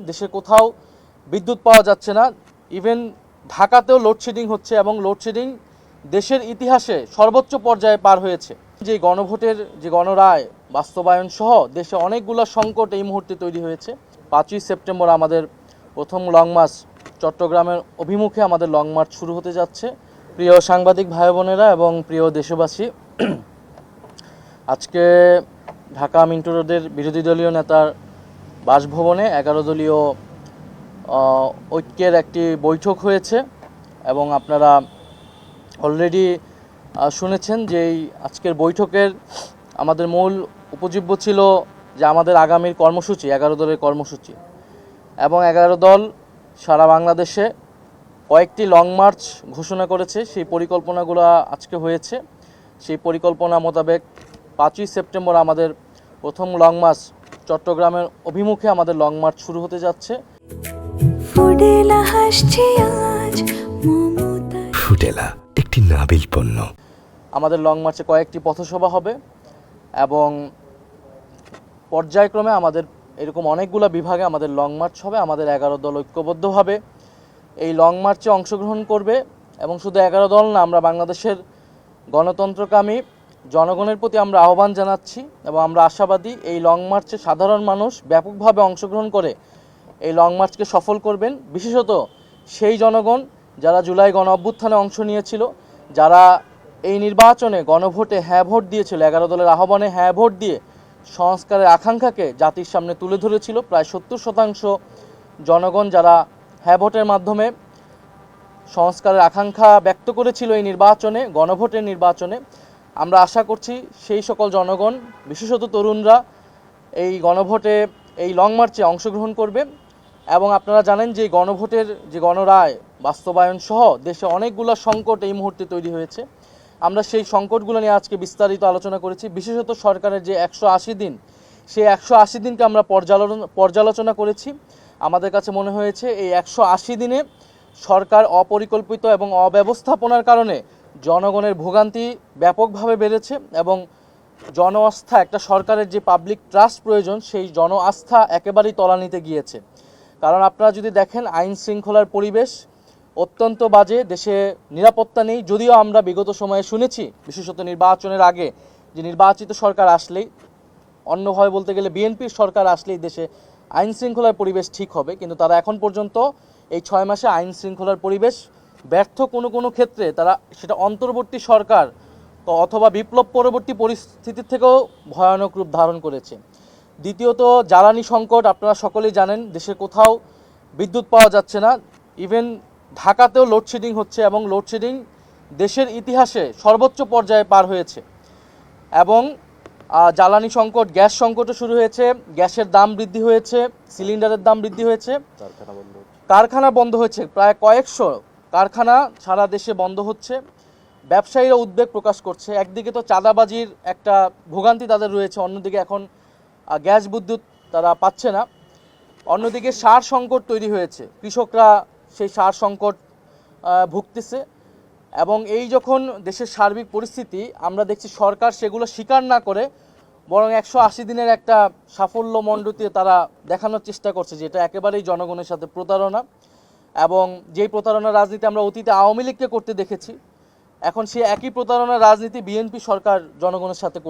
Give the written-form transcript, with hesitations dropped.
দেশের কোথাও বিদ্যুৎ পাওয়া যাচ্ছে না। ইভেন ঢাকাতেও লোডশেডিং হচ্ছে এবং লোডশেডিং দেশের ইতিহাসে সর্বোচ্চ পর্যায়ে পার হয়েছে। যে গণভোটের যে গণরায় বাস্তবায়ন সহ দেশে অনেকগুলো সংকট এই মুহূর্তে তৈরি হয়েছে। 5ই সেপ্টেম্বর আমাদের প্রথম লং মার্চ চট্টগ্রামের অভিমুখে আমাদের লং মার্চ শুরু হতে যাচ্ছে। প্রিয় সাংবাদিক ভাই বোনেরা এবং প্রিয় দেশবাসী, আজকে ঢাকা মিন্টো রোডের বিরোধী দলীয় নেতার বাসভবনে 11 দলীয় ঐক্যের একটি বৈঠক হয়েছে এবং আপনারা অলরেডি শুনেছেন যে এই আজকের বৈঠকের আমাদের মূল উপজীব্য ছিল যে আমাদের আগামীর কর্মসূচি 11 দলের কর্মসূচি এবং 11 দল সারা বাংলাদেশে কয়েকটি লং মার্চ ঘোষণা করেছে। সেই পরিকল্পনাগুলো আজকে হয়েছে। সেই পরিকল্পনা মোতাবেক 5ই সেপ্টেম্বর আমাদের প্রথম লং মার্চ চট্টগ্রামের অভিমুখে আমাদের লং মার্চ শুরু হতে যাচ্ছে। ফুডেলা একটি নাবিল পণ্য। আমাদের লং মার্চে কয়েকটি পথসভা হবে এবং পর্যায়ক্রমে আমাদের এরকম অনেকগুলো বিভাগে আমাদের লং মার্চ হবে। আমাদের 11 দল ঐক্যবদ্ধভাবে এই লং মার্চে অংশগ্রহণ করবে এবং শুধু 11 দল না, আমরা বাংলাদেশের গণতন্ত্রকামী জনগণের প্রতি আমরা আহ্বান জানাচ্ছি এবং আমরা আশাবাদী এই লং মার্চে সাধারণ মানুষ ব্যাপকভাবে অংশগ্রহণ করে এই লং মার্চকে সফল করবেন। বিশেষত সেই জনগণ যারা জুলাই গণ অভ্যুত্থানে অংশ নিয়েছিল, যারা এই নির্বাচনে গণভোটে হ্যাঁ ভোট দিয়েছিল, 11 দলের আহ্বানে হ্যাঁ ভোট দিয়ে সংস্কারের আকাঙ্ক্ষাকে জাতির সামনে তুলে ধরেছিল। প্রায় 70% জনগণ যারা হ্যাঁ ভোটের মাধ্যমে সংস্কারের আকাঙ্ক্ষা ব্যক্ত করেছিল এই নির্বাচনে, গণভোটের নির্বাচনে, আমরা আশা করছি সেই সকল জনগণ, বিশেষত তরুণরা এই গণভোটে এই লং মার্চে অংশগ্রহণ করবে। এবং আপনারা জানেন যে গণভোটের যে গণরায় বাস্তবায়ন সহ দেশে অনেকগুলো সংকট এই মুহূর্তে তৈরি হয়েছে। আমরা সেই সংকটগুলো নিয়ে আজকে বিস্তারিত আলোচনা করেছি। বিশেষত সরকারের যে 180 দিন, সেই 180 দিনকে আমরা পর্যালোচনা করেছি। আমাদের কাছে মনে হয়েছে এই 180 দিনে সরকার অপরিকল্পিত এবং অব্যবস্থাপনার কারণে জনগণের ভোগান্তি ব্যাপকভাবে বেড়েছে এবং জন আস্থা, একটা সরকারের যে পাবলিক ট্রাস্ট প্রয়োজন, সেই জন আস্থা একেবারেই তলানিতে গিয়েছে। কারণ আপনারা যদি দেখেন আইন শৃঙ্খলার পরিবেশ অত্যন্ত বাজে, দেশে নিরাপত্তা নেই। যদিও আমরা বিগত সময়ে শুনেছি, বিশেষত নির্বাচনের আগে, যে নির্বাচিত সরকার আসলেই, অন্যভাবে বলতে গেলে বিএনপির সরকার আসলেই দেশে আইন শৃঙ্খলার পরিবেশ ঠিক হবে, কিন্তু তারা এখন পর্যন্ত এই 6 মাসে আইন শৃঙ্খলার পরিবেশ ব্যর্থ কোনো ক্ষেত্রে তারা সেটা অন্তর্বর্তী সরকার অথবা বিপ্লব পরবর্তী পরিস্থিতির থেকেও ভয়ানক রূপ ধারণ করেছে। দ্বিতীয়ত জ্বালানি সংকট, আপনারা সকলেই জানেন দেশের কোথাও বিদ্যুৎ পাওয়া যাচ্ছে না। ইভেন ঢাকাতেও লোডশেডিং হচ্ছে এবং লোডশেডিং দেশের ইতিহাসে সর্বোচ্চ পর্যায়ে পার হয়েছে এবং জ্বালানি সংকট, গ্যাস সংকটও শুরু হয়েছে। গ্যাসের দাম বৃদ্ধি হয়েছে, সিলিন্ডারের দাম বৃদ্ধি হয়েছে, কারখানা বন্ধ হয়েছে, প্রায় কয়েকশো কারখানা সারা দেশে বন্ধ হচ্ছে। ব্যবসায়ীরা উদ্বেগ প্রকাশ করছে। একদিকে তো চাঁদাবাজির একটা ভোগান্তি তাদের রয়েছে, অন্যদিকে এখন গ্যাস বিদ্যুৎ তারা পাচ্ছে না। অন্যদিকে সার সংকট তৈরি হয়েছে, কৃষকরা সেই সার সংকট ভুগতেছে এবং এই যখন দেশের সার্বিক পরিস্থিতি আমরা দেখছি সরকার সেগুলো স্বীকার না করে বরং 180 দিনের একটা সাফল্য মণ্ডিত তারা দেখানোর চেষ্টা করছে, যেটা একেবারেই জনগণের সাথে প্রতারণা। এবং যেই প্রতারণার রাজনীতি আমরা অতীতে আওয়ামী লীগকে করতে দেখেছি, এখন সেই একই প্রতারণার রাজনীতি বিএনপি সরকার জনগণের সাথে